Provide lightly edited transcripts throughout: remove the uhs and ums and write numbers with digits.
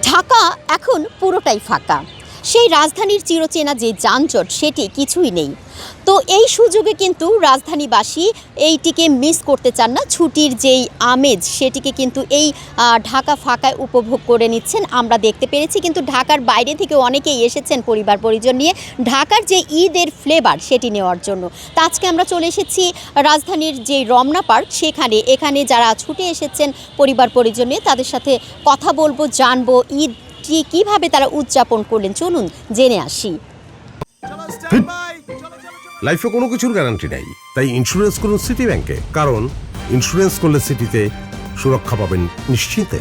ঢাকা এখন পুরোটাই ফাঁকা। সেই রাজধানীর চিরচেনা যে যানজট সেটি কিছুই নেই। তো এই সুযোগে কিন্তু রাজধানীবাসী এইটিকে মিস করতে চান না। ছুটির যেই আমেজ সেটিকে কিন্তু এই ঢাকা ফাঁকায় উপভোগ করে নিচ্ছেন আমরা দেখতে পেরেছি। কিন্তু ঢাকার বাইরে থেকে অনেকেই এসেছেন পরিবার পরিজন নিয়ে ঢাকার যে ঈদের ফ্লেভার সেটি নেওয়ার জন্য। তা আজকে আমরা চলে এসেছি রাজধানীর যে রমনা পার্ক সেখানে। এখানে যারা ছুটে এসেছেন পরিবার পরিজন নিয়ে তাদের সাথে কথা বলবো, জানবো ঈদ কিভাবে তারা উদযাপন করলেন। চলুন জেনে আসি। লাইফে কোনো কিছুর গ্যারান্টি নাই, তাই ইন্স্যুরেন্স করুন সিটি ব্যাংকে, কারণ ইন্স্যুরেন্স করলে সিটিতে সুরক্ষা পাবেন নিশ্চিন্তে।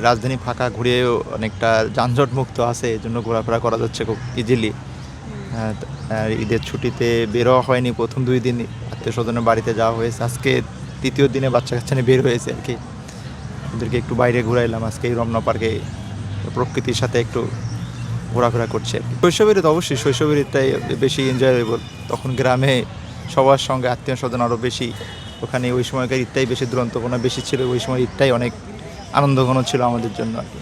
রাজধানী ফাঁকা, ঘুরেও অনেকটা যানজট মুক্ত আছে, এই জন্য ঘোরাফেরা করা যাচ্ছে খুব ইজিলি। ঈদের ছুটিতে বেরোয়া হয়নি, প্রথম 2 দিন আত্মীয় স্বজনের বাড়িতে যাওয়া হয়েছে। আজকে 3য় দিনে বাচ্চা কাচ্চা নিয়ে বের হয়েছে আর কি। ওদেরকে একটু বাইরে ঘুরাইলাম আজকে এই রমনা পার্কে, প্রকৃতির সাথে একটু ঘোরাফেরা করছে আর কি। শৈশবের তো অবশ্যই শৈশবের ঈদটাই বেশি এনজয়েবল। তখন গ্রামে সবার সঙ্গে আত্মীয় স্বজন আরও বেশি, ওখানে ওই সময়কার ঈদটাই বেশি দুরন্তপনা বেশি ছিল। ওই সময় ঈদটাই অনেক আনন্দঘন ছিল আমাদের জন্য আর কি।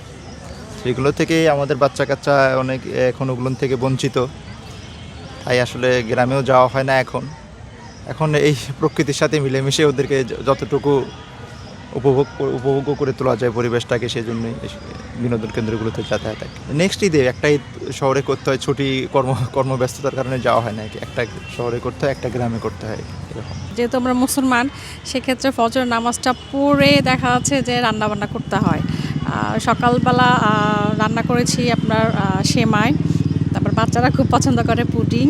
সেগুলো থেকে আমাদের বাচ্চা কাচ্চা অনেক এখন ওগুলো থেকে বঞ্চিত, তাই আসলে গ্রামেও যাওয়া হয় না এখন এই প্রকৃতির সাথে মিলেমিশে ওদেরকে যতটুকু উপভোগ করে তোলা যায় পরিবেশটাকে, সেই জন্যই বিনোদন কেন্দ্রগুলোতে যাতায়াত থাকে। নেক্সট ঈদে একটা ঈদ শহরে করতে হয়, ছুটি কর্মব্যস্ততার কারণে যাওয়া হয় না। একটা শহরে করতে হয়, একটা গ্রামে করতে হয় এরকম। যেহেতু আমরা মুসলমান, সেক্ষেত্রে ফজর নামাজটা পড়ে দেখা যাচ্ছে যে রান্নাবান্না করতে হয়। সকালবেলা রান্না করেছি আপনার সেমাই, তারপর বাচ্চারা খুব পছন্দ করে পুডিং,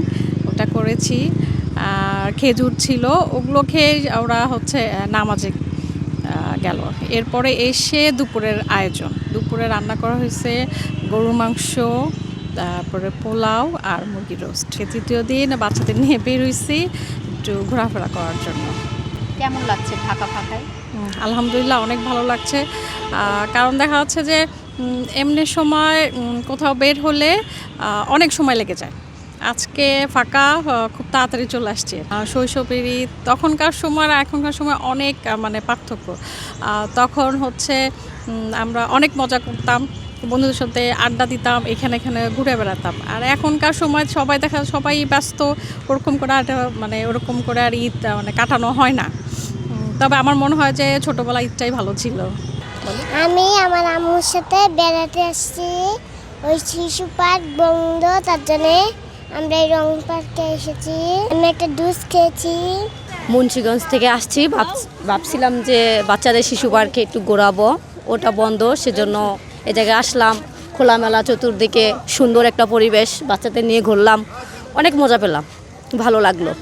ওটা করেছি। আর খেজুর ছিল, ওগুলো খেয়ে ওরা নামাজে গেল। এরপরে এসে দুপুরের আয়োজন, দুপুরে রান্না করা হয়েছে গরু মাংস, তারপরে পোলাও আর মুরগির রোস্ট। 3য় দিন বাচ্চাদের নিয়ে বের হয়েছি একটু ঘোরাফেরা করার জন্য। কেমন লাগছে ঢাকা ফাঁকায়? আলহামদুলিল্লাহ অনেক ভালো লাগছে, কারণ দেখা যাচ্ছে যে এমনি সময় কোথাও বের হলে অনেক সময় লেগে যায়। আজকে ফাঁকা, খুব তাড়াতাড়ি চলে আসছে। শৈশবেরই তখনকার সময় আর এখনকার সময় অনেক পার্থক্য। তখন আমরা অনেক মজা করতাম, বন্ধুদের সাথে আড্ডা দিতাম, এখানে ঘুরে বেড়াতাম। আর এখনকার সময় সবাই ব্যস্ত, ওরকম করে ওরকম করে আর ঈদ কাটানো হয় না। তবে আমার মনে হয় যে ছোটোবেলা ঈদটাই ভালো ছিল। আমি আমার আম্মুর সাথে বেড়াতে আসছি, ওই শিশু পার্ক বন্ধ, তার জন্যে আমরা এই রং পার্কে এসেছি। আমি একটা জুস খেয়েছি। মুন্সিগঞ্জ থেকে আসছি, ভাবছিলাম যে বাচ্চাদের শিশু পার্কে একটু ঘোরাবো, ওটা বন্ধ, সেজন্য এ জায়গায় আসলাম। খোলামেলা চতুর্দিকে সুন্দর একটা পরিবেশ, বাচ্চাদের নিয়ে ঘুরলাম, অনেক মজা পেলাম, ভালো লাগলো।